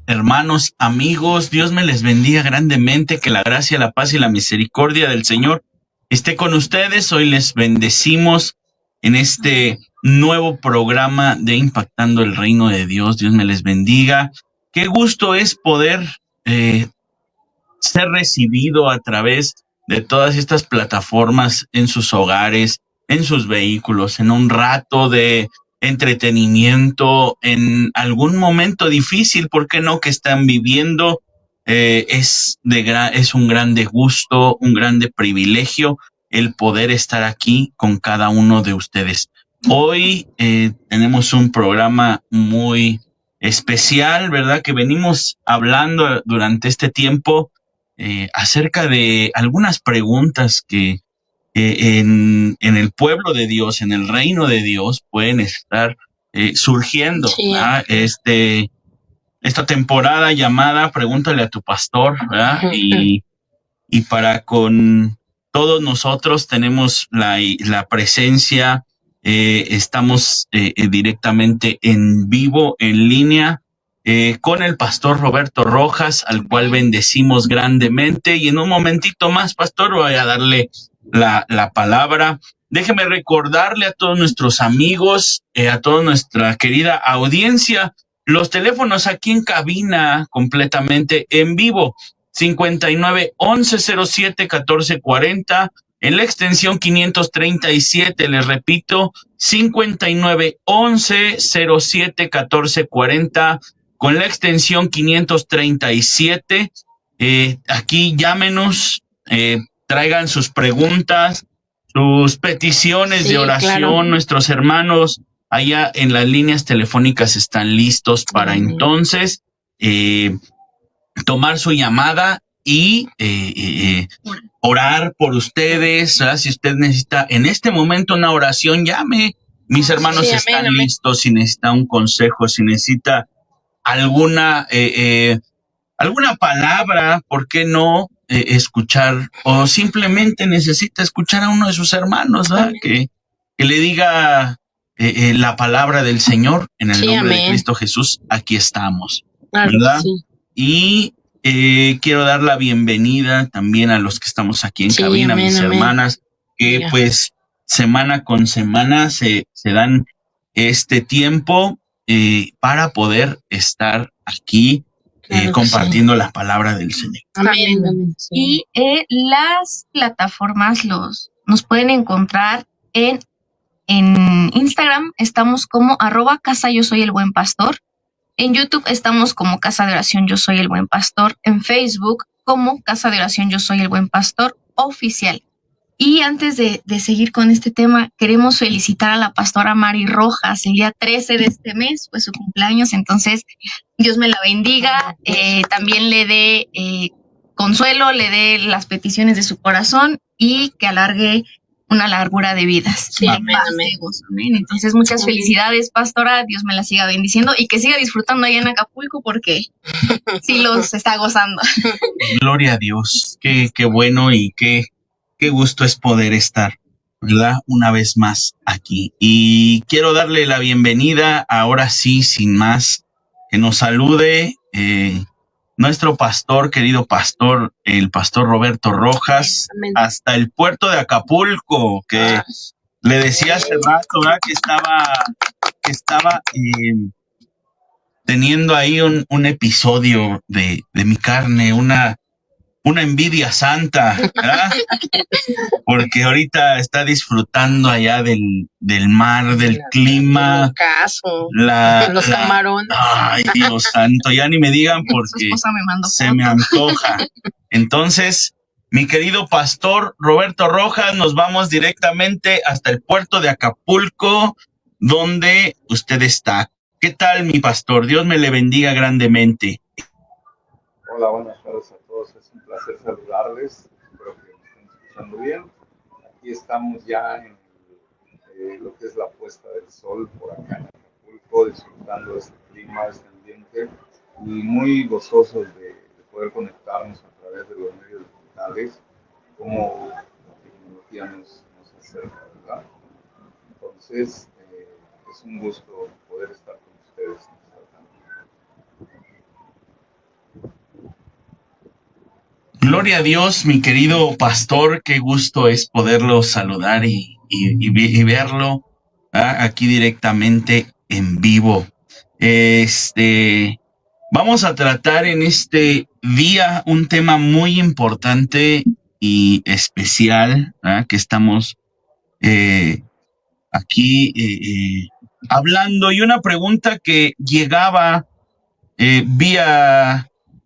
hermanos, amigos, Dios me les bendiga grandemente, que la gracia, la paz y la misericordia del Señor esté con ustedes. Hoy les bendecimos en este nuevo programa de Impactando el Reino de Dios. Dios me les bendiga. Qué gusto es poder ser recibido a través de todas estas plataformas en sus hogares, en sus vehículos, en un rato de entretenimiento, en algún momento difícil, ¿por qué no?, que están viviendo. Es un grande gusto, un grande privilegio el poder estar aquí con cada uno de ustedes. Hoy tenemos un programa muy especial, ¿verdad? Que venimos hablando durante este tiempo acerca de algunas preguntas que en el pueblo de Dios, en el reino de Dios, pueden estar surgiendo. Sí. Esta temporada llamada Pregúntale a tu pastor, ¿verdad? Y para con todos nosotros tenemos la presencia, estamos directamente en vivo, en línea, con el pastor Roberto Rojas, al cual bendecimos grandemente. Y en un momentito más, pastor, voy a darle la palabra. Déjeme recordarle a todos nuestros amigos, a toda nuestra querida audiencia, los teléfonos aquí en cabina completamente en vivo. 59 11 07 14 40, en la extensión 537, les repito, 59 11 07 14 40, con la extensión 537. Aquí llámenos, traigan sus preguntas, sus peticiones de oración. Claro. Nuestros hermanos allá en las líneas telefónicas están listos para entonces tomar su llamada y orar por ustedes, ¿verdad? Si usted necesita en este momento una oración, llame. Mis hermanos están listos. Si necesita un consejo, si necesita alguna palabra, ¿por qué no escuchar? O simplemente necesita escuchar a uno de sus hermanos, ¿verdad? Que le diga la palabra del Señor en el nombre de Cristo Jesús. Aquí estamos, ¿verdad? Y quiero dar la bienvenida también a los que estamos aquí en cabina, mis hermanas, que pues semana con semana se dan este tiempo para poder estar aquí compartiendo la palabra del Señor. Amén. Y las plataformas nos pueden encontrar en Instagram, estamos como @casa yo soy el buen pastor. En YouTube estamos como Casa de Oración Yo Soy el Buen Pastor. En Facebook como Casa de Oración Yo Soy el Buen Pastor Oficial. Y antes de seguir con este tema, queremos felicitar a la pastora Mari Rojas. El día 13 de este mes fue su cumpleaños, entonces Dios me la bendiga. También le dé consuelo, le dé las peticiones de su corazón y que alargue una largura de vidas. Amén. Entonces, muchas felicidades, pastora. Dios me la siga bendiciendo y que siga disfrutando allá en Acapulco porque sí los está gozando. Gloria a Dios. Qué bueno y qué gusto es poder estar, ¿verdad? Una vez más aquí. Y quiero darle la bienvenida, ahora sí, sin más, que nos salude nuestro pastor, querido pastor, el pastor Roberto Rojas, Amén. hasta el puerto de Acapulco, que le decía hace rato, ¿verdad? Que estaba teniendo ahí un episodio de mi carne, una envidia santa, ¿verdad? Porque ahorita está disfrutando allá del mar, del clima. Los camarones. Ay, Dios santo, ya ni me digan porque se me antoja. Entonces, mi querido pastor Roberto Rojas, nos vamos directamente hasta el puerto de Acapulco, donde usted está. ¿Qué tal, mi pastor? Dios me le bendiga grandemente. Hola, buenas tardes a todos. Es un placer saludarles. Espero que me estén escuchando bien. Aquí estamos ya en lo que es la puesta del sol por acá en Acapulco, disfrutando de este clima, de este ambiente y muy gozosos de poder conectarnos a través de los medios digitales, como la tecnología nos acerca, ¿verdad? Entonces, es un gusto poder estar con ustedes. Gloria a Dios, mi querido pastor, qué gusto es poderlo saludar y verlo aquí directamente en vivo. Vamos a tratar en este día un tema muy importante y especial que estamos aquí hablando, y una pregunta que llegaba vía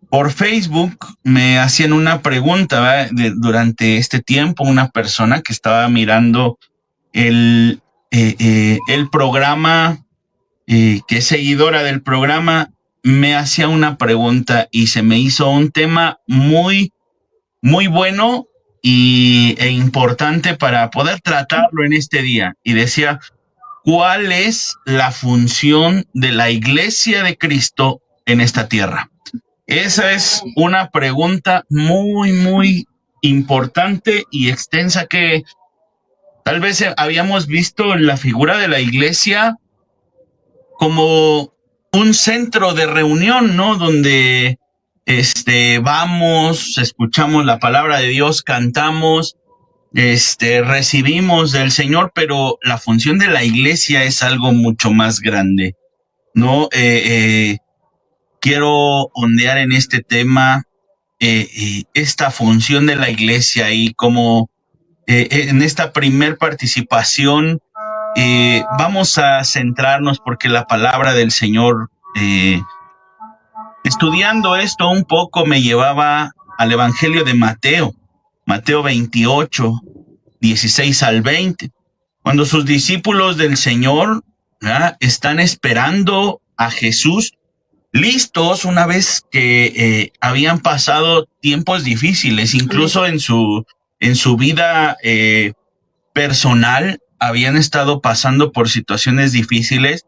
por Facebook. Me hacían una pregunta durante este tiempo, una persona que estaba mirando el programa, que es seguidora del programa, me hacía una pregunta y se me hizo un tema muy, muy bueno e importante para poder tratarlo en este día. Y decía, ¿cuál es la función de la Iglesia de Cristo en esta tierra? Esa es una pregunta muy, muy importante y extensa, que tal vez habíamos visto la figura de la iglesia como un centro de reunión, ¿no? Donde vamos, escuchamos la palabra de Dios, cantamos, recibimos del Señor, pero la función de la iglesia es algo mucho más grande, ¿no? Quiero ondear en este tema esta función de la iglesia, y como en esta primer participación vamos a centrarnos, porque la palabra del Señor, estudiando esto un poco, me llevaba al Evangelio de Mateo 28, 16 al 20, cuando sus discípulos del Señor están esperando a Jesús, listos una vez que habían pasado tiempos difíciles, incluso en su vida personal, habían estado pasando por situaciones difíciles.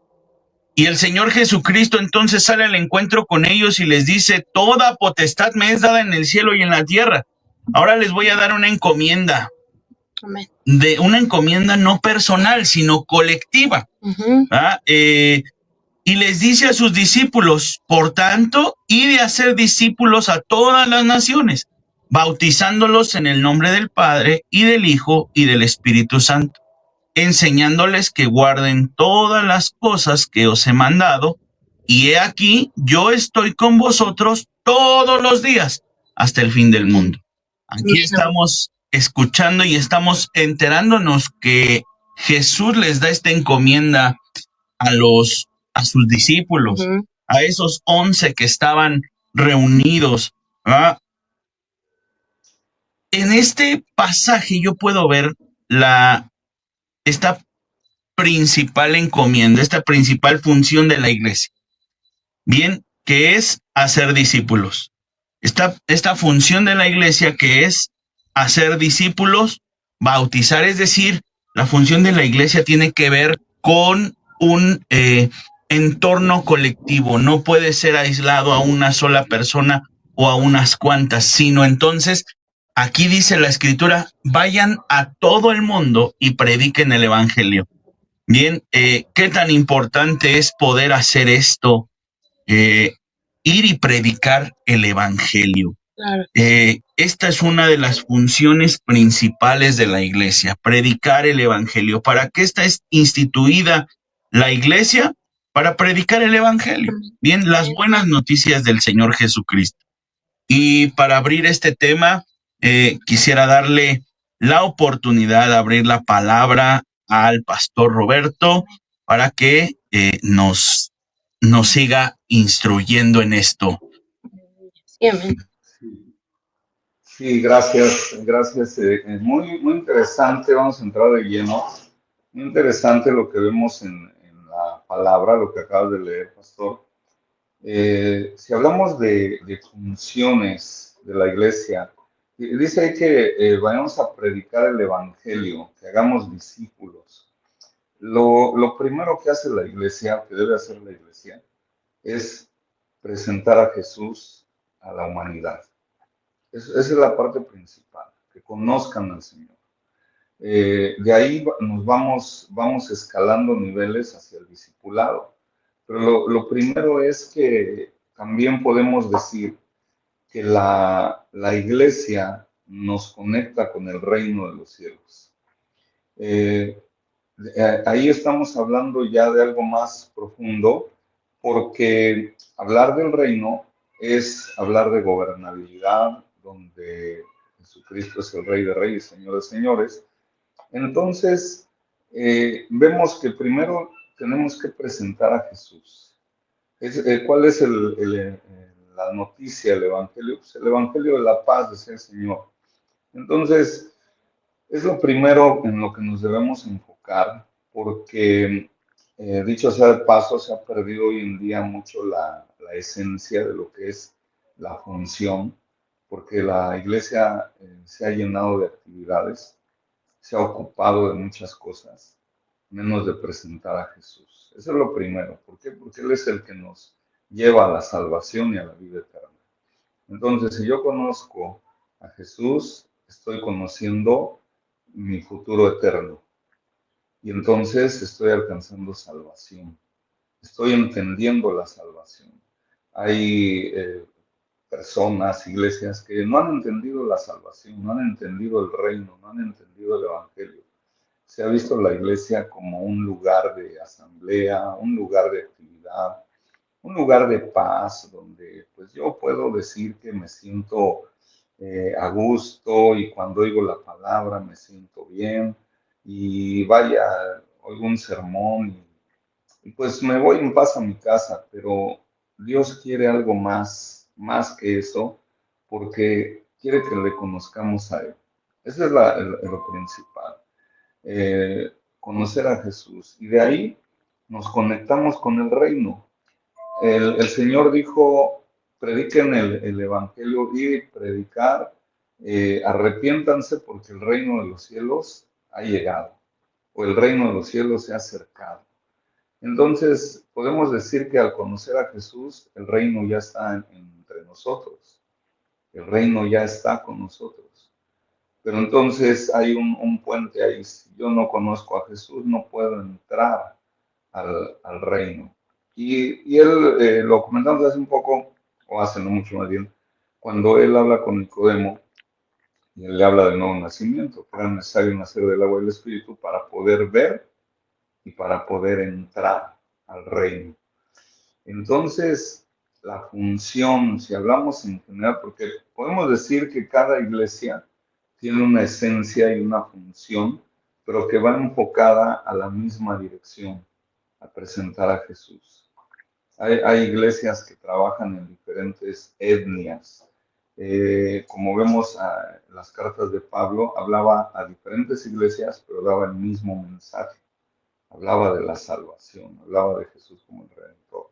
Y el Señor Jesucristo entonces sale al encuentro con ellos y les dice: toda potestad me es dada en el cielo y en la tierra. Ahora les voy a dar una encomienda. Amén. De una encomienda no personal, sino colectiva. Y les dice a sus discípulos: por tanto, id de hacer discípulos a todas las naciones, bautizándolos en el nombre del Padre y del Hijo y del Espíritu Santo, enseñándoles que guarden todas las cosas que os he mandado, y he aquí, yo estoy con vosotros todos los días hasta el fin del mundo. Aquí estamos escuchando y estamos enterándonos que Jesús les da esta encomienda a sus discípulos, a esos 11 que estaban reunidos. En este pasaje yo puedo ver esta principal encomienda, esta principal función de la iglesia, bien, que es hacer discípulos. Esta función de la iglesia, que es hacer discípulos, bautizar, es decir, la función de la iglesia tiene que ver con un entorno colectivo. No puede ser aislado a una sola persona o a unas cuantas, sino entonces, aquí dice la Escritura: vayan a todo el mundo y prediquen el evangelio. Bien, qué tan importante es poder hacer esto, ir y predicar el evangelio. Claro. Esta es una de las funciones principales de la iglesia, predicar el evangelio. ¿Para qué está instituida la iglesia? Para predicar el evangelio. Bien, las buenas noticias del Señor Jesucristo. Y para abrir este tema, quisiera darle la oportunidad de abrir la palabra al pastor Roberto para que nos siga instruyendo en esto. Sí, amén. Sí, gracias. Es muy, muy interesante. Vamos a entrar de lleno. Muy interesante lo que vemos en la palabra, lo que acabas de leer, pastor. Si hablamos de funciones de la iglesia, dice ahí que vayamos a predicar el evangelio, que hagamos discípulos. Lo primero que hace la iglesia, que debe hacer la iglesia, es presentar a Jesús a la humanidad. Esa es la parte principal, que conozcan al Señor. De ahí nos vamos escalando niveles hacia el discipulado. Pero lo primero es que también podemos decir que la iglesia nos conecta con el reino de los cielos. Ahí estamos hablando ya de algo más profundo, porque hablar del reino es hablar de gobernabilidad, donde Jesucristo es el Rey de Reyes, Señor de Señores. Entonces, vemos que primero tenemos que presentar a Jesús. ¿Cuál es la noticia, el Evangelio? Pues el Evangelio de la paz, decía el Señor. Entonces, es lo primero en lo que nos debemos enfocar, porque, dicho sea de paso, se ha perdido hoy en día mucho la esencia de lo que es la función, porque la iglesia se ha llenado de actividades, se ha ocupado de muchas cosas, menos de presentar a Jesús. Eso es lo primero. ¿Por qué? Porque Él es el que nos lleva a la salvación y a la vida eterna. Entonces, si yo conozco a Jesús, estoy conociendo mi futuro eterno. Y entonces estoy alcanzando salvación. Estoy entendiendo la salvación. Hay personas, iglesias que no han entendido la salvación, no han entendido el reino, no han entendido el evangelio. Se ha visto la iglesia como un lugar de asamblea, un lugar de actividad, un lugar de paz, donde pues yo puedo decir que me siento a gusto, y cuando oigo la palabra me siento bien, y vaya, oigo un sermón y pues me voy en paz a mi casa. Pero Dios quiere algo más que eso, porque quiere que le conozcamos a Él. Eso es lo principal, conocer a Jesús, y de ahí nos conectamos con el reino. El Señor dijo: prediquen el Evangelio, y predicar, arrepiéntanse porque el reino de los cielos ha llegado, o el reino de los cielos se ha acercado. Entonces, podemos decir que al conocer a Jesús, el reino ya está entre nosotros, el reino ya está con nosotros. Pero entonces hay un puente ahí. Si yo no conozco a Jesús, no puedo entrar al reino. Y él, lo comentamos hace un poco, o hace no mucho más bien, cuando él habla con Nicodemo, y él le habla del nuevo nacimiento, que era necesario nacer del agua y del Espíritu para poder ver y para poder entrar al reino. Entonces, la función, si hablamos en general, porque podemos decir que cada iglesia tiene una esencia y una función, pero que va enfocada a la misma dirección, a presentar a Jesús. Hay iglesias que trabajan en diferentes etnias. Como vemos en las cartas de Pablo, hablaba a diferentes iglesias, pero daba el mismo mensaje. Hablaba de la salvación, hablaba de Jesús como el Redentor.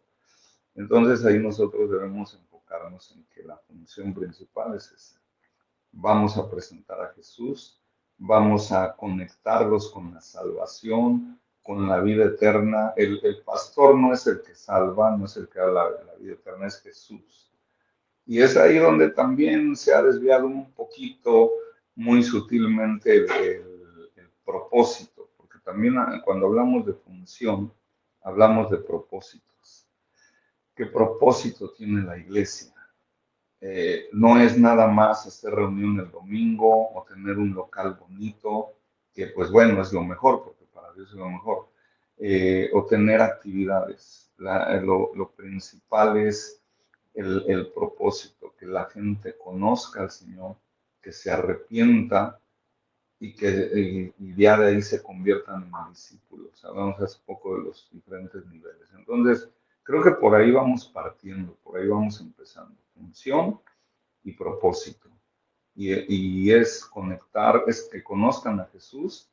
Entonces ahí nosotros debemos enfocarnos en que la función principal es esa. Vamos a presentar a Jesús, vamos a conectarlos con la salvación, con la vida eterna. El pastor no es el que salva, no es el que da la vida eterna, es Jesús. Y es ahí donde también se ha desviado un poquito, muy sutilmente, el propósito, porque también cuando hablamos de función, hablamos de propósitos. ¿Qué propósito tiene la iglesia? No es nada más hacer reunión el domingo o tener un local bonito, que pues bueno, es lo mejor, porque para Dios es lo mejor, o tener actividades. Lo principal es el propósito, que la gente conozca al Señor, que se arrepienta y que ya de ahí se conviertan en discípulos. Hablamos hace poco de los diferentes niveles. Entonces, creo que por ahí vamos partiendo, por ahí vamos empezando. Función y propósito. Y es conectar, es que conozcan a Jesús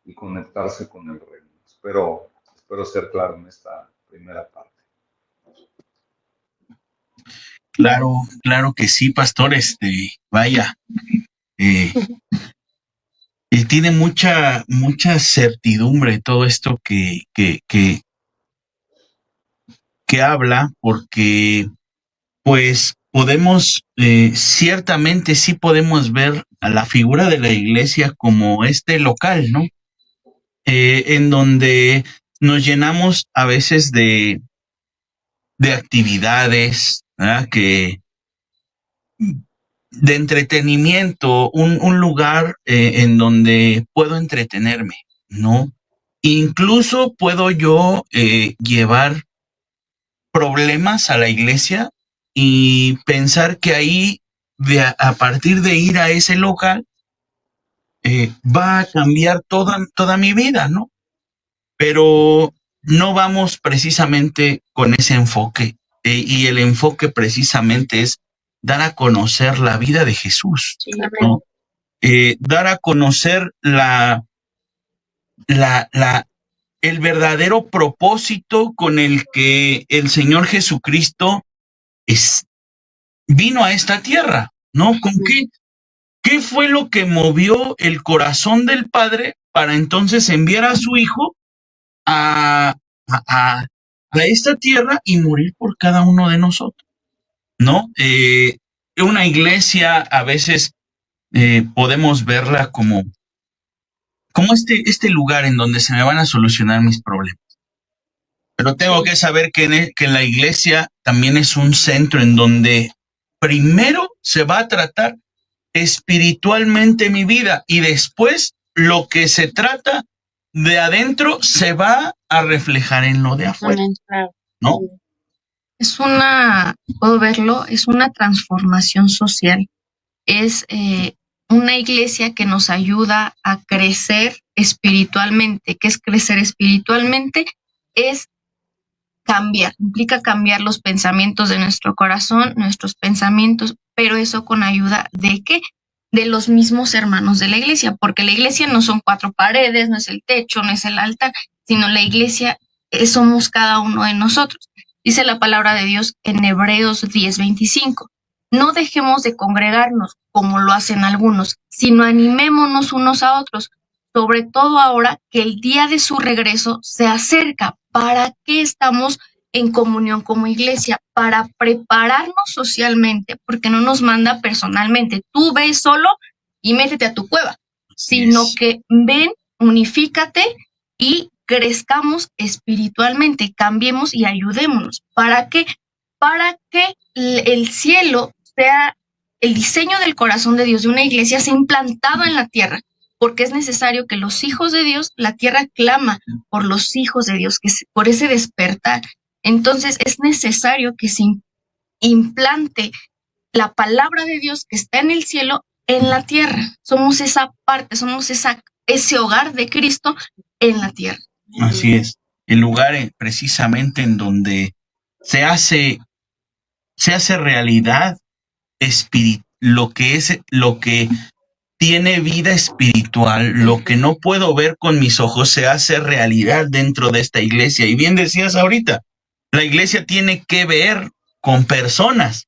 y conectarse con el reino. Espero ser claro en esta primera parte. Claro que sí, pastor. Vaya, y tiene mucha certidumbre todo esto que habla, porque pues podemos, ciertamente sí podemos ver a la figura de la iglesia como este local, ¿no? En donde nos llenamos a veces de actividades, ¿verdad? de entretenimiento, un lugar en donde puedo entretenerme, ¿no? Incluso puedo yo llevar problemas a la iglesia y pensar que ahí, a partir de ir a ese local, va a cambiar toda mi vida, ¿no? Pero no vamos precisamente con ese enfoque. Y el enfoque precisamente es dar a conocer la vida de Jesús, Sí, ¿no? Dar a conocer el verdadero propósito con el que el Señor Jesucristo vino a esta tierra, ¿no? ¿Con qué fue lo que movió el corazón del Padre para entonces enviar a su Hijo a, a, a esta tierra y morir por cada uno de nosotros, ¿no? Una iglesia a veces podemos verla como este lugar en donde se me van a solucionar mis problemas. Pero tengo que saber que la iglesia también es un centro en donde primero se va a tratar espiritualmente mi vida y después lo que se trata de adentro se va a reflejar en lo de afuera, ¿no? Puedo verlo, es una transformación social. Es una iglesia que nos ayuda a crecer espiritualmente. ¿Qué es crecer espiritualmente? Es cambiar, implica cambiar los pensamientos de nuestro corazón, nuestros pensamientos, pero eso con ayuda ¿de qué? De los mismos hermanos de la iglesia, porque la iglesia no son 4 paredes, no es el techo, no es el altar, sino la iglesia somos cada uno de nosotros. Dice la palabra de Dios en Hebreos 10:25. No dejemos de congregarnos como lo hacen algunos, sino animémonos unos a otros, sobre todo ahora que el día de su regreso se acerca. ¿Para qué estamos en comunión como iglesia? Para prepararnos socialmente, porque no nos manda personalmente. Tú ve solo y métete a tu cueva, sino que ven, unifícate y crezcamos espiritualmente, cambiemos y ayudémonos. ¿Para qué? Para que el cielo sea el diseño del corazón de Dios de una iglesia sea implantado en la tierra, porque es necesario que los hijos de Dios, la tierra clama por los hijos de Dios, por ese despertar. Entonces es necesario que se implante la palabra de Dios que está en el cielo en la tierra. Somos esa parte, somos ese hogar de Cristo en la tierra. Así es, el lugar precisamente en donde se hace realidad lo que tiene vida espiritual, lo que no puedo ver con mis ojos se hace realidad dentro de esta iglesia. Y bien decías ahorita, la iglesia tiene que ver con personas,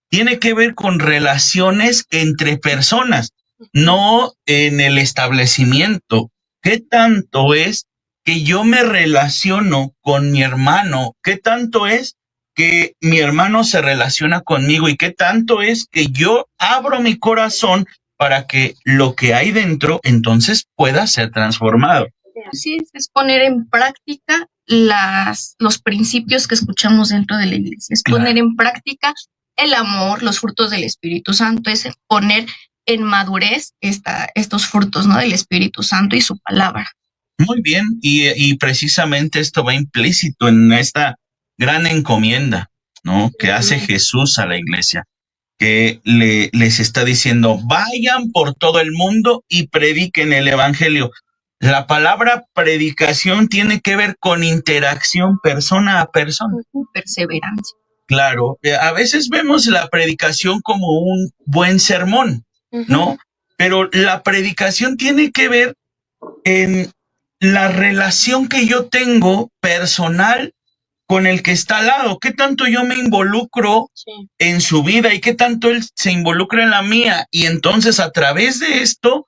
tiene que ver con relaciones entre personas, no en el establecimiento. ¿Qué tanto es que yo me relaciono con mi hermano? ¿Qué tanto es que mi hermano se relaciona conmigo? ¿Y qué tanto es que yo abro mi corazón para que lo que hay dentro entonces pueda ser transformado? Así es poner en práctica los principios que escuchamos dentro de la iglesia, es poner en práctica el amor, los frutos del Espíritu Santo, es poner en madurez estos frutos, ¿no? Del Espíritu Santo y su palabra. Muy bien, y precisamente esto va implícito en esta gran encomienda, ¿no? Que hace Jesús a la iglesia, que les está diciendo, vayan por todo el mundo y prediquen el evangelio. La palabra predicación tiene que ver con interacción persona a persona. Perseverancia. Claro, a veces vemos la predicación como un buen sermón, ¿no? Pero la predicación tiene que ver en la relación que yo tengo personal con el que está al lado. ¿Qué tanto yo me involucro en su vida y qué tanto él se involucra en la mía? Y entonces a través de esto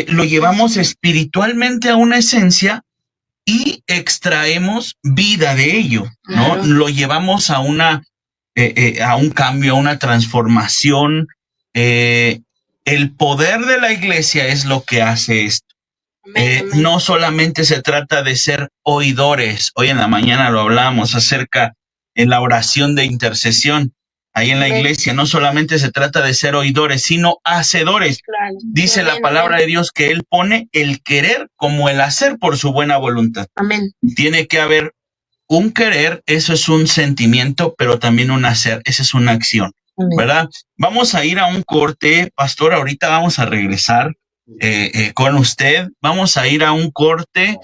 lo llevamos espiritualmente a una esencia y extraemos vida de ello, ¿no? Claro. Lo llevamos a un cambio, a una transformación. El poder de la iglesia es lo que hace esto. No solamente se trata de ser oidores. Hoy en la mañana lo hablamos acerca en la oración de intercesión. ahí en la Amén. iglesia. No solamente se trata de ser oidores, sino hacedores. Claro. Dice la Amén, palabra amén. de Dios que Él pone el querer como el hacer por su buena voluntad. Amén. Tiene que haber un querer, eso es un sentimiento, pero también un hacer, esa es una acción, Amén. ¿verdad? Vamos a ir a un corte, pastor, ahorita vamos a regresar con usted. Vamos a ir a un corte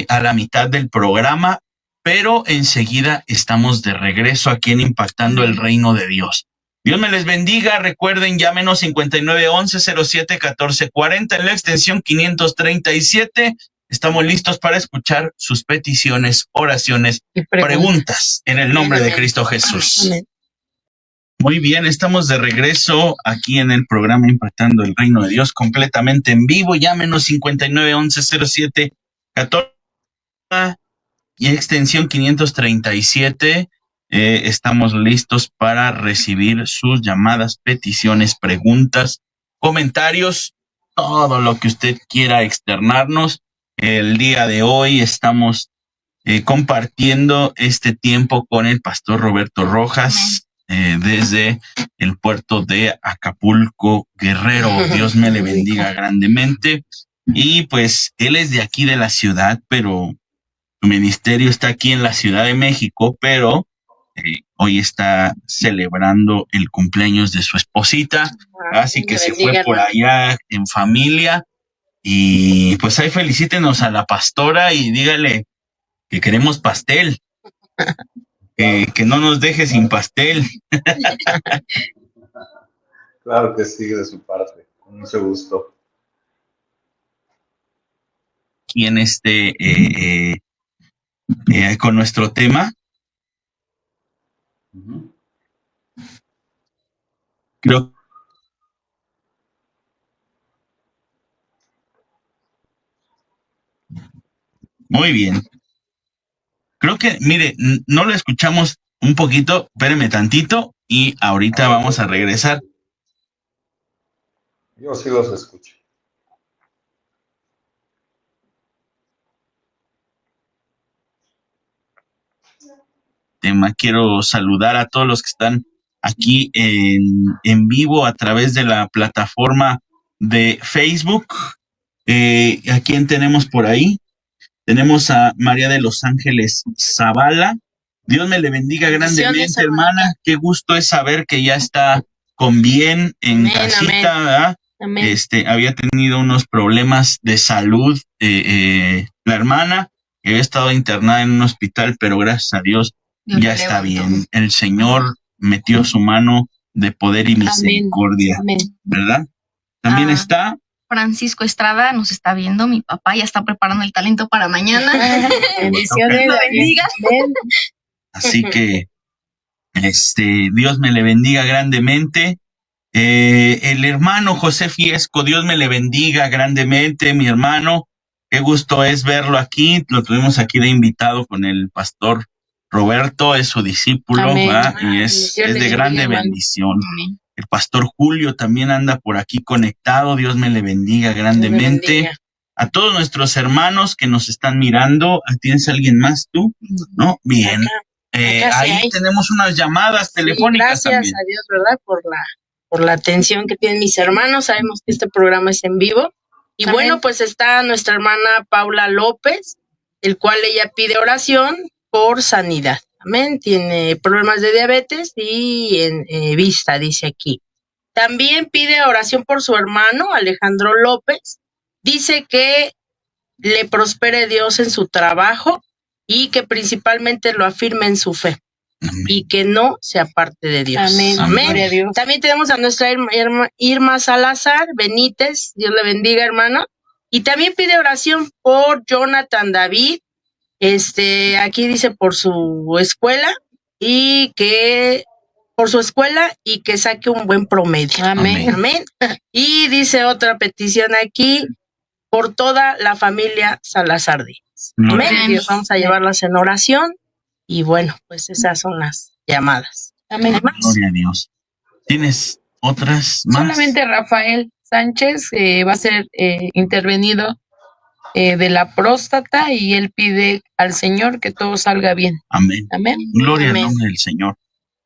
a la mitad del programa, pero enseguida estamos de regreso aquí en Impactando el Reino de Dios. Dios me les bendiga. Recuerden, llámenos 5911-07-1440 en la extensión 537. Estamos listos para escuchar sus peticiones, oraciones, Y preguntas en el nombre de Cristo Jesús. Amén. Muy bien, estamos de regreso aquí en el programa Impactando el Reino de Dios, completamente en vivo. Llámenos 5911-07-14 y extensión 537. Estamos listos para recibir sus llamadas, peticiones, preguntas, comentarios, todo lo que usted quiera externarnos. El día de hoy estamos compartiendo este tiempo con el pastor Roberto Rojas desde el puerto de Acapulco, Guerrero. Dios me le bendiga grandemente. Y pues él es de aquí de la ciudad, pero su ministerio está aquí en la Ciudad de México, pero hoy está celebrando el cumpleaños de su esposita, así que se fue por allá en familia. Y pues ahí felicítenos a la pastora y dígale que queremos pastel, que no nos deje sin pastel. Claro que sí, de su parte, con mucho gusto. Y en con nuestro tema, creo. Muy bien. Creo que, mire, no lo escuchamos un poquito, espéreme tantito y ahorita vamos a regresar. Yo sí los escucho. Tema, quiero saludar a todos los que están aquí en vivo a través de la plataforma de Facebook. ¿A quién tenemos por ahí? Tenemos a María de los Ángeles Zavala. Dios me le bendiga grandemente, hermana. Qué gusto es saber que ya está con bien en Amén, casita, amén. ¿verdad? Amén. Había tenido unos problemas de salud, la hermana, que había estado internada en un hospital, pero gracias a Dios ya está bien. El Señor metió su mano de poder y misericordia, Amén. ¿verdad? También está Francisco Estrada nos está viendo, mi papá ya está preparando el talento para mañana. Bendiciones. Lo bendiga. Así que Dios me le bendiga grandemente. El hermano José Fiesco, Dios me le bendiga grandemente, mi hermano. Qué gusto es verlo aquí. Lo tuvimos aquí de invitado con el pastor Roberto, es su discípulo, y es de grande bendición. Amén. El pastor Julio también anda por aquí conectado. Dios me le bendiga grandemente. A todos nuestros hermanos que nos están mirando. ¿Tienes alguien más tú? ¿No? Bien. Acá ahí hay. tenemos unas llamadas telefónicas. Gracias también. a Dios, ¿verdad? Por la atención que tienen mis hermanos. Sabemos que este programa es en vivo. Y Amén. bueno, pues está nuestra hermana Paula López, el cual ella pide oración por sanidad. Amén. Tiene problemas de diabetes y en vista, dice aquí. También pide oración por su hermano Alejandro López. Dice que le prospere Dios en su trabajo y que principalmente lo afirme en su fe. Amén. Y que no se aparte de Dios. Amén. Amén. Gloria a Dios. También tenemos a nuestra Irma Salazar Benítez. Dios le bendiga, hermano. Y también pide oración por Jonathan David. Aquí dice por su escuela y que saque un buen promedio. Amén. Amén. Y dice otra petición aquí por toda la familia Salazar Díaz. Gloria Amén. a Dios. Vamos a llevarlas en oración. Y bueno, pues esas son las llamadas. Amén. Gloria a Dios. ¿Tienes otras más? Solamente Rafael Sánchez va a ser intervenido de la próstata y él pide al Señor que todo salga bien. Amén. Amén. Gloria Amén. al nombre del Señor.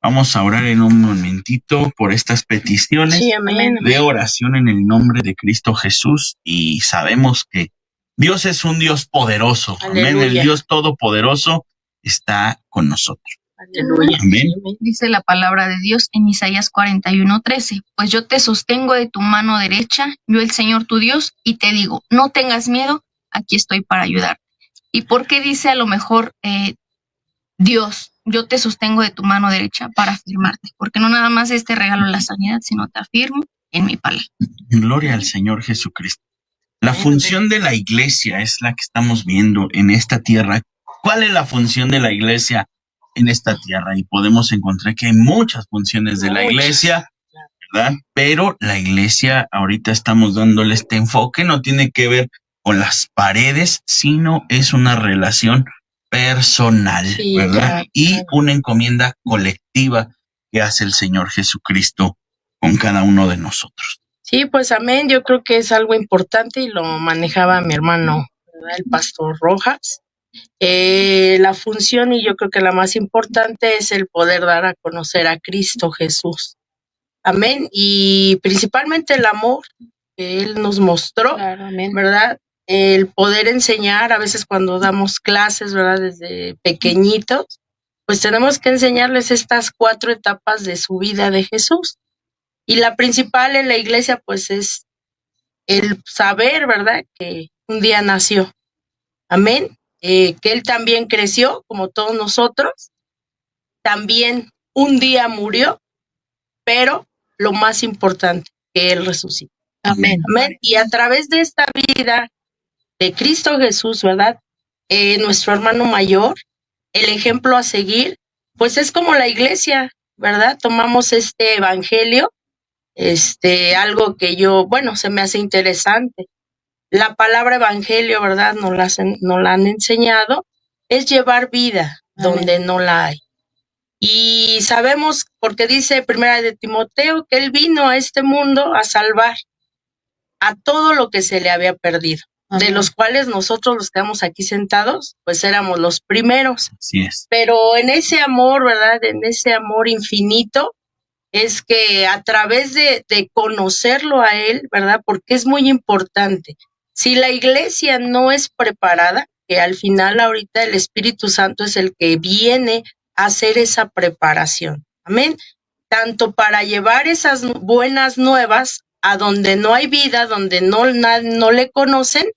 Vamos a orar en un momentito por estas peticiones Sí, amén. de oración en el nombre de Cristo Jesús, y sabemos que Dios es un Dios poderoso. Amén. El Aleluya. Dios todopoderoso está con nosotros. Aleluya. Amén. Sí, amén. Dice la palabra de Dios en Isaías 41:13, pues yo te sostengo de tu mano derecha, yo el Señor tu Dios, y te digo, no tengas miedo, aquí estoy para ayudar. ¿Y por qué dice a lo mejor Dios, yo te sostengo de tu mano derecha para afirmarte? Porque no nada más regalo la sanidad, sino te afirmo en mi palabra. Gloria al Señor Jesucristo. La función de la iglesia es la que estamos viendo en esta tierra. ¿Cuál es la función de la iglesia en esta tierra? Y podemos encontrar que hay muchas funciones de la iglesia, ¿verdad? Pero la iglesia, ahorita estamos dándole este enfoque, no tiene que ver con las paredes, sino es una relación personal, Sí, ¿verdad? claro, Y claro. una encomienda colectiva que hace el Señor Jesucristo con cada uno de nosotros. Sí, pues amén. Yo creo que es algo importante y lo manejaba mi hermano, ¿verdad? El pastor Rojas. La función, y yo creo que la más importante, es el poder dar a conocer a Cristo Jesús. Amén. Y principalmente el amor que Él nos mostró, Claro, amén. ¿verdad? El poder enseñar, a veces cuando damos clases, ¿verdad? Desde pequeñitos, pues tenemos que enseñarles estas 4 etapas de su vida de Jesús. Y la principal en la iglesia, pues es el saber, ¿verdad? Que un día nació. Amén. Que Él también creció, como todos nosotros. También un día murió, pero lo más importante, que Él resucitó. Amén. Amén. Y a través de esta vida de Cristo Jesús, ¿verdad? Nuestro hermano mayor, el ejemplo a seguir, pues es como la iglesia, ¿verdad? Tomamos este evangelio, algo que se me hace interesante. La palabra evangelio, ¿verdad? Nos la han enseñado, es llevar vida donde no la hay. Y sabemos, porque dice Primera de Timoteo, que Él vino a este mundo a salvar a todo lo que se le había perdido, de los cuales nosotros los que estamos aquí sentados, pues éramos los primeros. Así es. Pero en ese amor, ¿verdad? En ese amor infinito, es que a través de conocerlo a Él, ¿verdad? Porque es muy importante. Si la iglesia no es preparada, que al final ahorita el Espíritu Santo es el que viene a hacer esa preparación. Amén. Tanto para llevar esas buenas nuevas a donde no hay vida, donde no le conocen,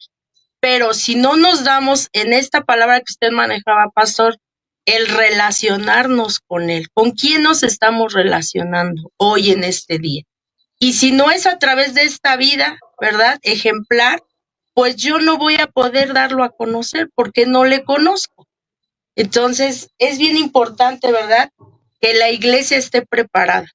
pero si no nos damos en esta palabra que usted manejaba, pastor, el relacionarnos con Él, ¿con quién nos estamos relacionando hoy en este día? Y si no es a través de esta vida, ¿verdad? Ejemplar, pues yo no voy a poder darlo a conocer porque no le conozco. Entonces, es bien importante, ¿verdad? Que la iglesia esté preparada.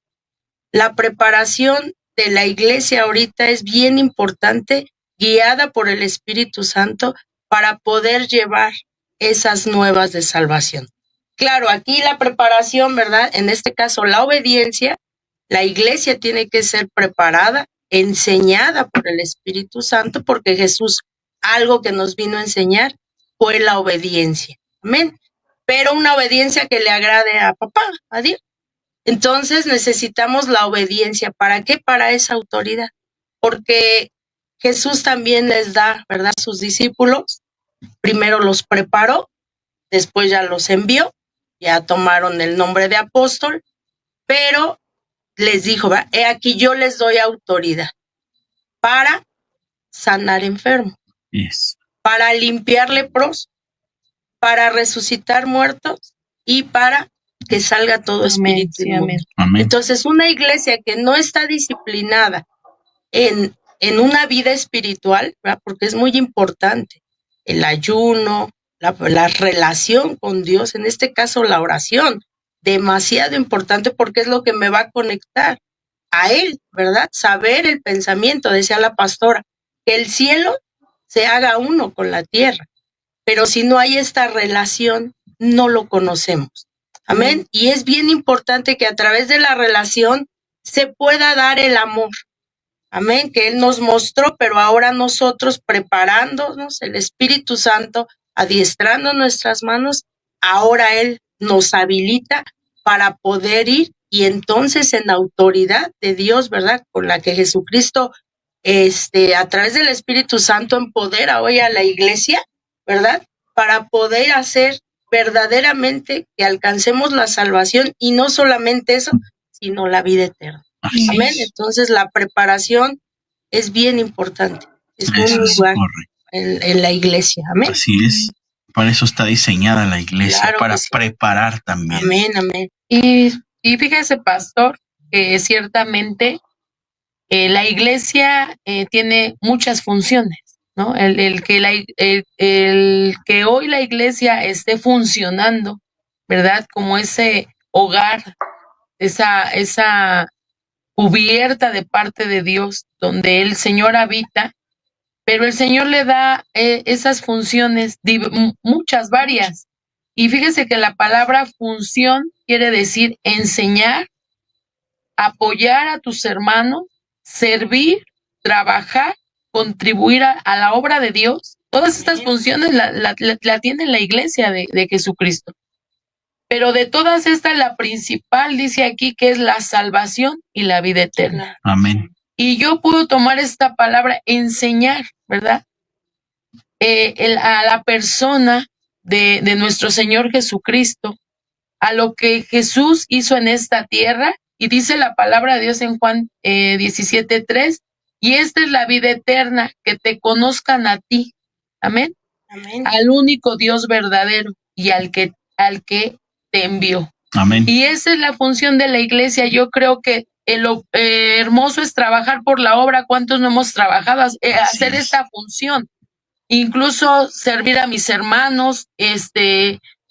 La preparación de la iglesia ahorita es bien importante, guiada por el Espíritu Santo, para poder llevar esas nuevas de salvación. Claro, aquí la preparación, ¿verdad? En este caso, la obediencia, la iglesia tiene que ser preparada, enseñada por el Espíritu Santo, porque Jesús, algo que nos vino a enseñar fue la obediencia. Amén. Pero una obediencia que le agrade a papá, a Dios. Entonces necesitamos la obediencia. ¿Para qué? Para esa autoridad. Porque Jesús también les da, ¿verdad? Sus discípulos. Primero los preparó, después ya los envió, ya tomaron el nombre de apóstol, pero les dijo, he aquí yo les doy autoridad para sanar enfermos, Yes. para limpiar leprosos, para resucitar muertos y para que salga todo espíritu Sí, inmundo. amén. Amén. Entonces, una iglesia que no está disciplinada en una vida espiritual, ¿verdad? Porque es muy importante el ayuno, la relación con Dios, en este caso la oración, demasiado importante porque es lo que me va a conectar a Él, ¿verdad? Saber el pensamiento, decía la pastora, que el cielo se haga uno con la tierra, pero si no hay esta relación, no lo conocemos. Amén. Y es bien importante que a través de la relación se pueda dar el amor. Amén, que Él nos mostró, pero ahora nosotros preparándonos, el Espíritu Santo, adiestrando nuestras manos, ahora Él nos habilita para poder ir y entonces en autoridad de Dios, ¿verdad? Con la que Jesucristo, a través del Espíritu Santo empodera hoy a la iglesia, ¿verdad? Para poder hacer verdaderamente que alcancemos la salvación y no solamente eso, sino la vida eterna. Amén. Entonces la preparación es bien importante. Es un lugar en la iglesia. Amén. Así es. Para eso está diseñada la iglesia, Claro para que sí. preparar también. Amén, amén. Y fíjese, pastor, que ciertamente la iglesia tiene muchas funciones, ¿no? El que hoy la iglesia esté funcionando, ¿verdad? Como ese hogar, esa cubierta de parte de Dios, donde el Señor habita, pero el Señor le da esas funciones, muchas, varias. Y fíjese que la palabra función quiere decir enseñar, apoyar a tus hermanos, servir, trabajar, contribuir a la obra de Dios. Todas estas funciones la tiene la iglesia de Jesucristo. Pero de todas estas, la principal dice aquí que es la salvación y la vida eterna. Amén. Y yo puedo tomar esta palabra, enseñar, ¿verdad? A la persona de nuestro Señor Jesucristo, a lo que Jesús hizo en esta tierra. Y dice la palabra de Dios en Juan 17:3, y esta es la vida eterna, que te conozcan a ti. Amén. Amén. Al único Dios verdadero y al que te envió. Amén. Y esa es la función de la iglesia. Yo creo que lo hermoso es trabajar por la obra. ¿Cuántos no hemos trabajado hacer esta función? Incluso servir a mis hermanos,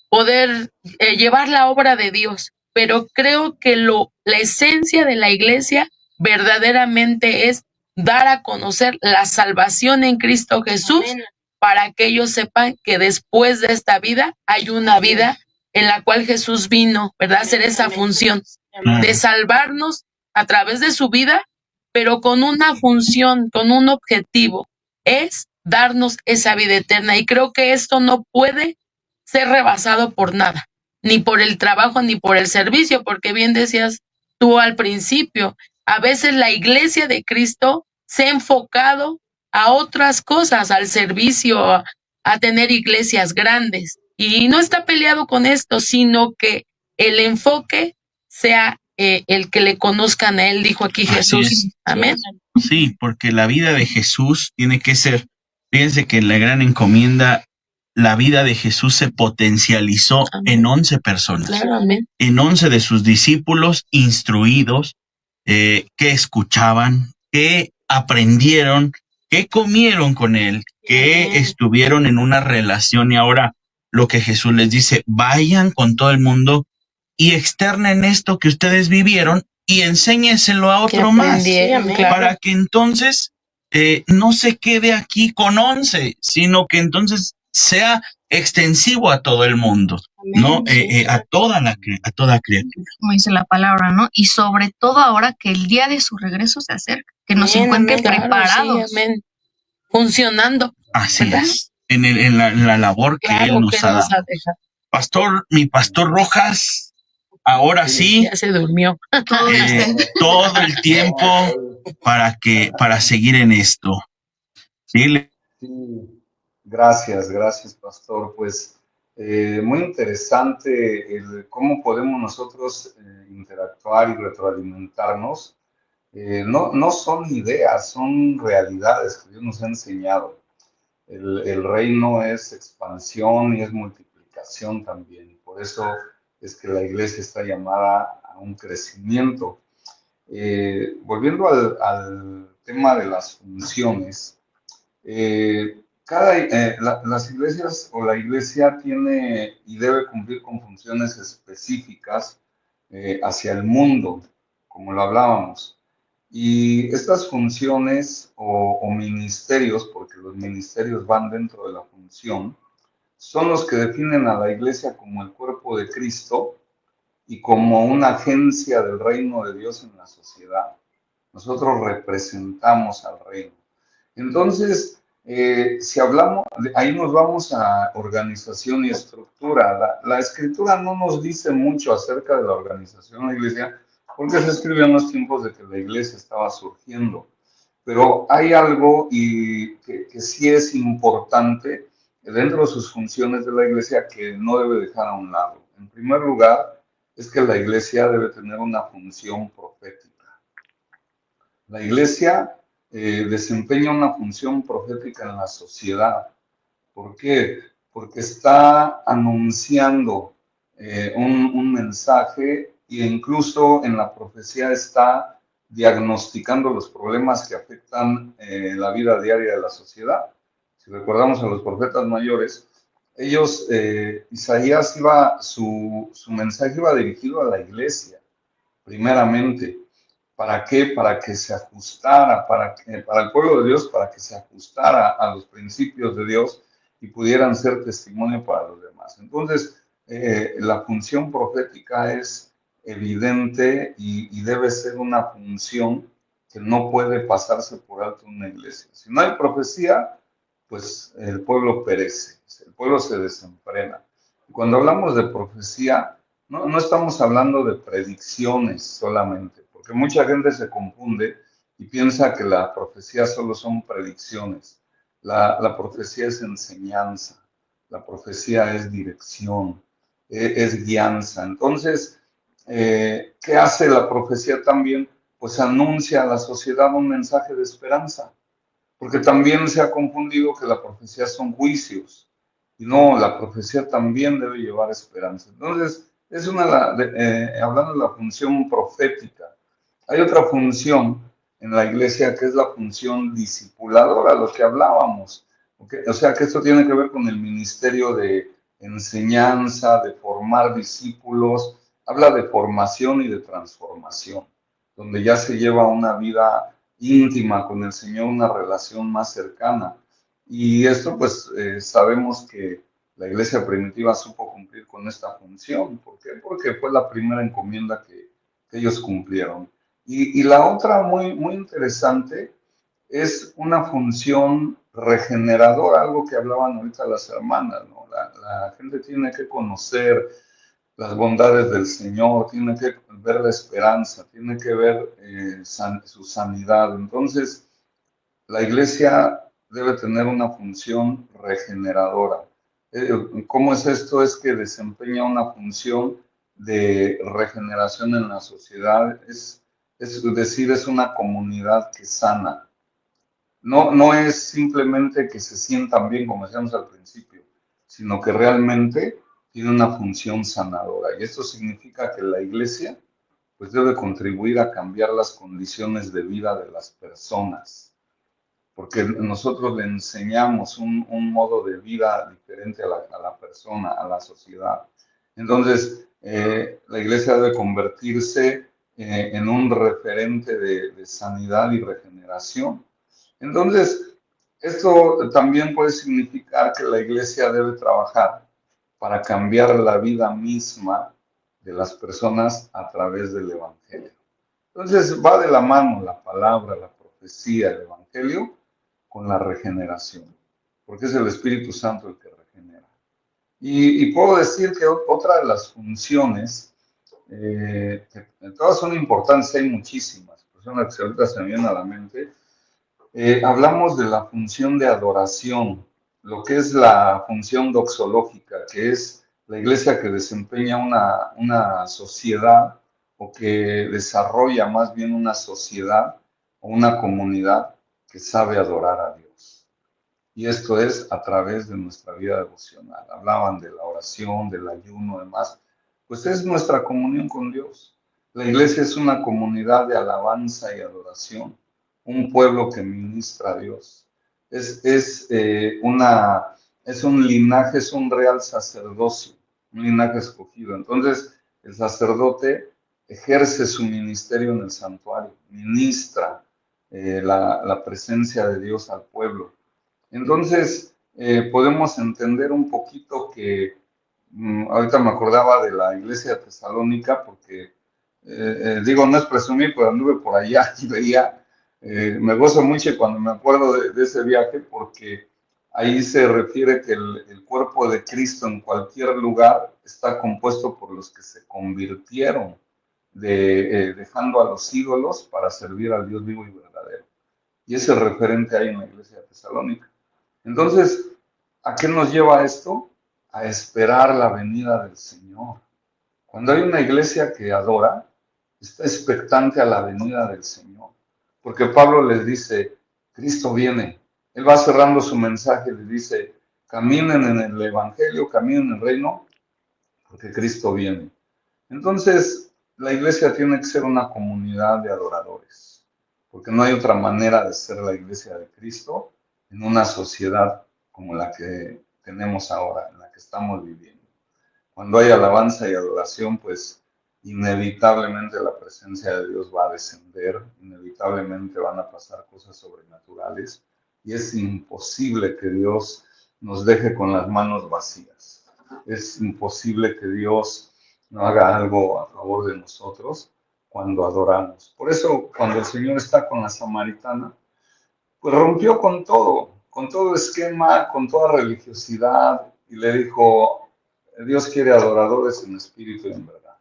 poder llevar la obra de Dios. Pero creo que la esencia de la iglesia verdaderamente es dar a conocer la salvación en Cristo Jesús. Amén. Para que ellos sepan que después de esta vida hay una vida en la cual Jesús vino, ¿verdad? A hacer esa función de salvarnos a través de su vida, pero con una función, con un objetivo, es darnos esa vida eterna. Y creo que esto no puede ser rebasado por nada, ni por el trabajo, ni por el servicio, porque bien decías tú al principio, a veces la iglesia de Cristo se ha enfocado a otras cosas, al servicio, a tener iglesias grandes. Y no está peleado con esto, sino que el enfoque sea el que le conozcan a él, dijo aquí Jesús. Amén. Sí, porque la vida de Jesús tiene que ser, fíjense que en la gran encomienda, la vida de Jesús se potencializó en 11 personas, claro, amén. En 11 de sus discípulos instruidos, que escuchaban, que aprendieron, que comieron con él, que estuvieron en una relación. Y ahora lo que Jesús les dice, vayan con todo el mundo y externen esto que ustedes vivieron y enséñenselo a otro más, para que entonces no se quede aquí con 11, sino que entonces sea extensivo a todo el mundo, ¿no? A toda criatura. Como dice la palabra, ¿no? Y sobre todo ahora que el día de su regreso se acerca, que nos encuentre preparados. Sí, amén. Funcionando. Así ¿verdad? es, en la labor que Él nos ha dado. dejado. Pastor, mi pastor Rojas, ahora sí, Ya se durmió. todo el tiempo para seguir en esto. Sí, Gracias, pastor. Pues muy interesante cómo podemos nosotros interactuar y retroalimentarnos. No son ideas, son realidades que Dios nos ha enseñado. El reino es expansión y es multiplicación también. Por eso es que la iglesia está llamada a un crecimiento. Volviendo al tema de las funciones, las iglesias o la iglesia tiene y debe cumplir con funciones específicas hacia el mundo, como lo hablábamos. Y estas funciones o ministerios, porque los ministerios van dentro de la función, son los que definen a la iglesia como el cuerpo de Cristo y como una agencia del reino de Dios en la sociedad. Nosotros representamos al reino. Entonces, Si hablamos, ahí nos vamos a organización y estructura. La escritura no nos dice mucho acerca de la organización de la iglesia, porque se escribió en los tiempos de que la iglesia estaba surgiendo. Pero hay algo que sí es importante dentro de sus funciones de la iglesia que no debe dejar a un lado. En primer lugar, es que la iglesia debe tener una función profética. La iglesia desempeña una función profética en la sociedad. ¿Por qué? Porque está anunciando un mensaje e incluso en la profecía está diagnosticando los problemas que afectan la vida diaria de la sociedad. Si recordamos a los profetas mayores, ellos, Isaías su mensaje iba dirigido a la iglesia, primeramente. ¿Para qué? Para que se ajustara, para el pueblo de Dios, para que se ajustara a los principios de Dios y pudieran ser testimonio para los demás. Entonces, la función profética es evidente y debe ser una función que no puede pasarse por alto en una iglesia. Si no hay profecía, pues el pueblo perece, el pueblo se desenfrena. Y cuando hablamos de profecía, no estamos hablando de predicciones solamente, porque mucha gente se confunde y piensa que la profecía solo son predicciones. La profecía es enseñanza, la profecía es dirección, es guianza. Entonces, ¿qué hace la profecía también? Pues anuncia a la sociedad un mensaje de esperanza, porque también se ha confundido que la profecía son juicios, y no, la profecía también debe llevar esperanza. Entonces, es hablando de la función profética. Hay otra función en la iglesia que es la función discipuladora, lo que hablábamos. ¿Okay? O sea que esto tiene que ver con el ministerio de enseñanza, de formar discípulos. Habla de formación y de transformación, donde ya se lleva una vida íntima con el Señor, una relación más cercana. Y esto pues sabemos que la iglesia primitiva supo cumplir con esta función. ¿Por qué? Porque fue la primera encomienda que ellos cumplieron. Y la otra muy, muy interesante es una función regeneradora, algo que hablaban ahorita las hermanas, ¿no? La gente tiene que conocer las bondades del Señor, tiene que ver la esperanza, tiene que ver su sanidad. Entonces, la iglesia debe tener una función regeneradora. ¿Cómo es esto? Es que desempeña una función de regeneración en la sociedad, es decir, es una comunidad que sana. No es simplemente que se sientan bien, como decíamos al principio, sino que realmente tiene una función sanadora. Y esto significa que la iglesia pues debe contribuir a cambiar las condiciones de vida de las personas, porque nosotros le enseñamos un modo de vida diferente a la persona, a la sociedad. Entonces, la iglesia debe convertirse en un referente de sanidad y regeneración. Entonces, esto también puede significar que la iglesia debe trabajar para cambiar la vida misma de las personas a través del evangelio. Entonces, va de la mano la palabra, la profecía, el evangelio con la regeneración, porque es el Espíritu Santo el que regenera. Y puedo decir que otra de las funciones, que todas son importantes, hay muchísimas, personas que ahorita se me vienen a la mente. Hablamos de la función de adoración, lo que es la función doxológica, que es la iglesia que desempeña una sociedad o que desarrolla más bien una sociedad o una comunidad que sabe adorar a Dios. Y esto es a través de nuestra vida devocional. Hablaban de la oración, del ayuno, demás. Pues es nuestra comunión con Dios. La iglesia es una comunidad de alabanza y adoración, un pueblo que ministra a Dios. Es un linaje, es un real sacerdocio, un linaje escogido. Entonces, el sacerdote ejerce su ministerio en el santuario, ministra la presencia de Dios al pueblo. Entonces, podemos entender un poquito que, ahorita me acordaba de la iglesia de Tesalónica, porque, digo, no es presumir, pero anduve por allá y veía Me gozo mucho cuando me acuerdo de ese viaje, porque ahí se refiere que el cuerpo de Cristo en cualquier lugar está compuesto por los que se convirtieron, dejando a los ídolos para servir al Dios vivo y verdadero. Y ese referente hay en la iglesia de Tesalónica. Entonces, ¿a qué nos lleva esto? A esperar la venida del Señor. Cuando hay una iglesia que adora, está expectante a la venida del Señor. Porque Pablo les dice, Cristo viene. Él va cerrando su mensaje, les dice, caminen en el Evangelio, caminen en el reino, porque Cristo viene. Entonces, la iglesia tiene que ser una comunidad de adoradores, porque no hay otra manera de ser la iglesia de Cristo en una sociedad como la que tenemos ahora, en la que estamos viviendo. Cuando hay alabanza y adoración, pues inevitablemente la presencia de Dios va a descender, inevitablemente van a pasar cosas sobrenaturales y es imposible que Dios nos deje con las manos vacías. Es imposible que Dios no haga algo a favor de nosotros cuando adoramos. Por eso, cuando el Señor está con la samaritana, pues rompió con todo esquema, con toda religiosidad, y le dijo, Dios quiere adoradores en espíritu y en verdad,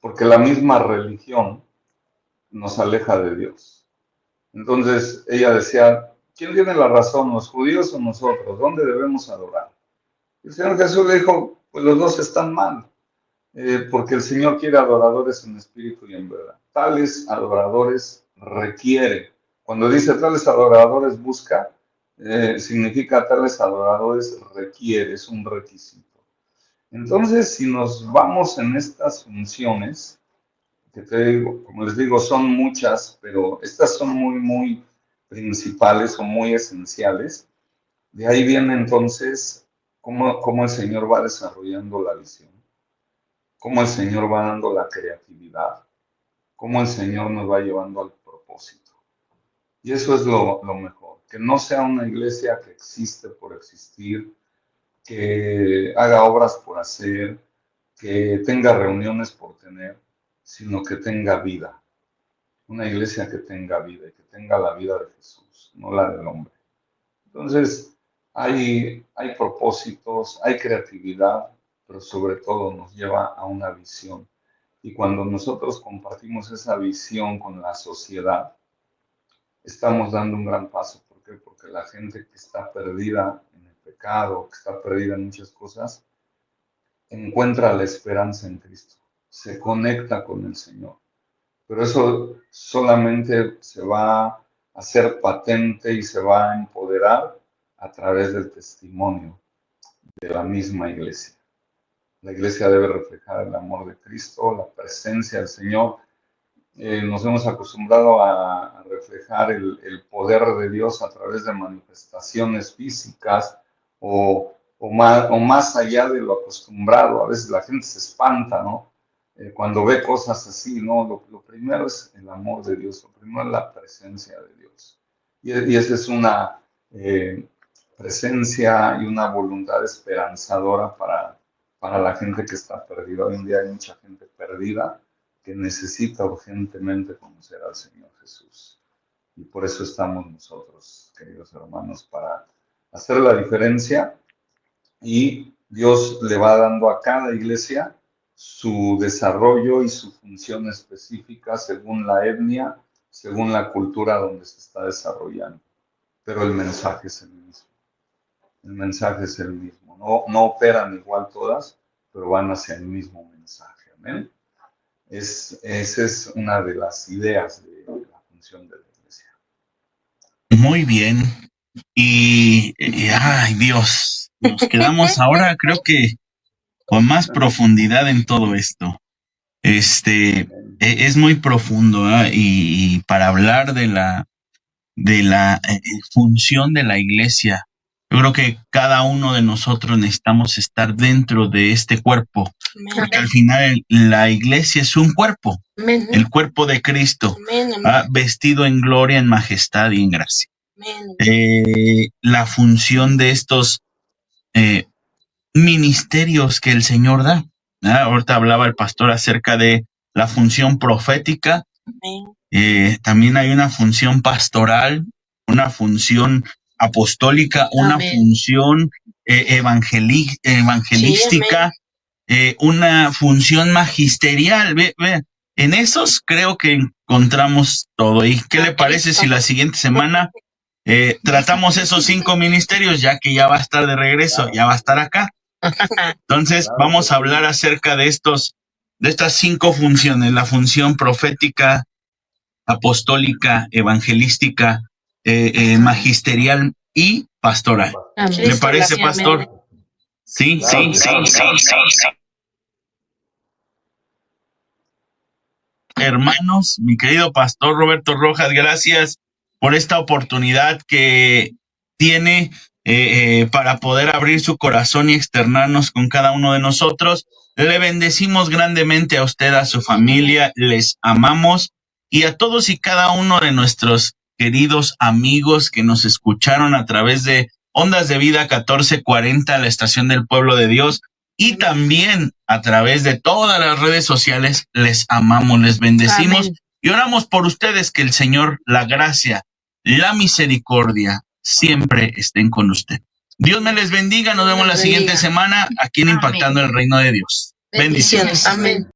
porque la misma religión nos aleja de Dios. Entonces ella decía, ¿quién tiene la razón, los judíos o nosotros? ¿Dónde debemos adorar? Y el Señor Jesús le dijo, pues los dos están mal, porque el Señor quiere adoradores en espíritu y en verdad. Tales adoradores requiere. Cuando dice tales adoradores busca, significa tales adoradores requiere, es un requisito. Entonces, si nos vamos en estas funciones, que te digo, como les digo, son muchas, pero estas son muy principales o muy esenciales. De ahí viene entonces cómo el Señor va desarrollando la visión, cómo el Señor va dando la creatividad, cómo el Señor nos va llevando al propósito. Y eso es lo mejor, que no sea una iglesia que existe por existir, que haga obras por hacer, que tenga reuniones por tener, sino que tenga vida. Una iglesia que tenga vida y que tenga la vida de Jesús, no la del hombre. Entonces, hay propósitos, hay creatividad, pero sobre todo nos lleva a una visión. Y cuando nosotros compartimos esa visión con la sociedad, estamos dando un gran paso. ¿Por qué? Porque la gente que está perdida en el pecado, que está perdida en muchas cosas, encuentra la esperanza en Cristo, se conecta con el Señor. Pero eso solamente se va a hacer patente y se va a empoderar a través del testimonio de la misma iglesia. La iglesia debe reflejar el amor de Cristo, la presencia del Señor. Nos hemos acostumbrado a reflejar el poder de Dios a través de manifestaciones físicas o más allá de lo acostumbrado. A veces la gente se espanta, ¿no? Cuando ve cosas así, ¿no? Lo primero es el amor de Dios, lo primero es la presencia de Dios. Y esa es una presencia y una voluntad esperanzadora para la gente que está perdida. Hoy en día hay mucha gente perdida que necesita urgentemente conocer al Señor Jesús. Y por eso estamos nosotros, queridos hermanos, para hacer la diferencia, y Dios le va dando a cada iglesia su desarrollo y su función específica según la etnia, según la cultura donde se está desarrollando. Pero el mensaje es el mismo. El mensaje es el mismo. No operan igual todas, pero van hacia el mismo mensaje. Amén. Esa es una de las ideas de la función de la iglesia. Muy bien. Y ay Dios, nos quedamos ahora creo que con más profundidad en todo esto. Es muy profundo, ¿eh? Y para hablar de la función de la iglesia, yo creo que cada uno de nosotros necesitamos estar dentro de este cuerpo, porque al final la iglesia es un cuerpo, el cuerpo de Cristo, vestido en gloria, en majestad y en gracia. La función de estos ministerios que el Señor da. Ahorita hablaba el pastor acerca de la función profética, también hay una función pastoral, una función apostólica, una Amén. función evangelística, una función magisterial. Ve, en esos creo que encontramos todo. ¿Y qué le parece si la siguiente semana tratamos esos 5 ministerios, ya que ya va a estar de regreso, ya va a estar acá? Entonces vamos a hablar acerca de estas 5 funciones: la función profética, apostólica, evangelística, magisterial y pastoral. Amén. ¿Le parece, pastor? Sí. Hermanos, mi querido pastor Roberto Rojas, gracias por esta oportunidad que tiene para poder abrir su corazón y externarnos con cada uno de nosotros. Le bendecimos grandemente a usted, a su familia, les amamos, y a todos y cada uno de nuestros queridos amigos que nos escucharon a través de Ondas de Vida 1440, la estación del pueblo de Dios, y también a través de todas las redes sociales. Les amamos, les bendecimos. Amén. Y oramos por ustedes, que el Señor, la gracia, la misericordia siempre estén con usted. Dios me les bendiga. Nos vemos la siguiente semana aquí en Impactando el Reino de Dios. Bendiciones. Amén.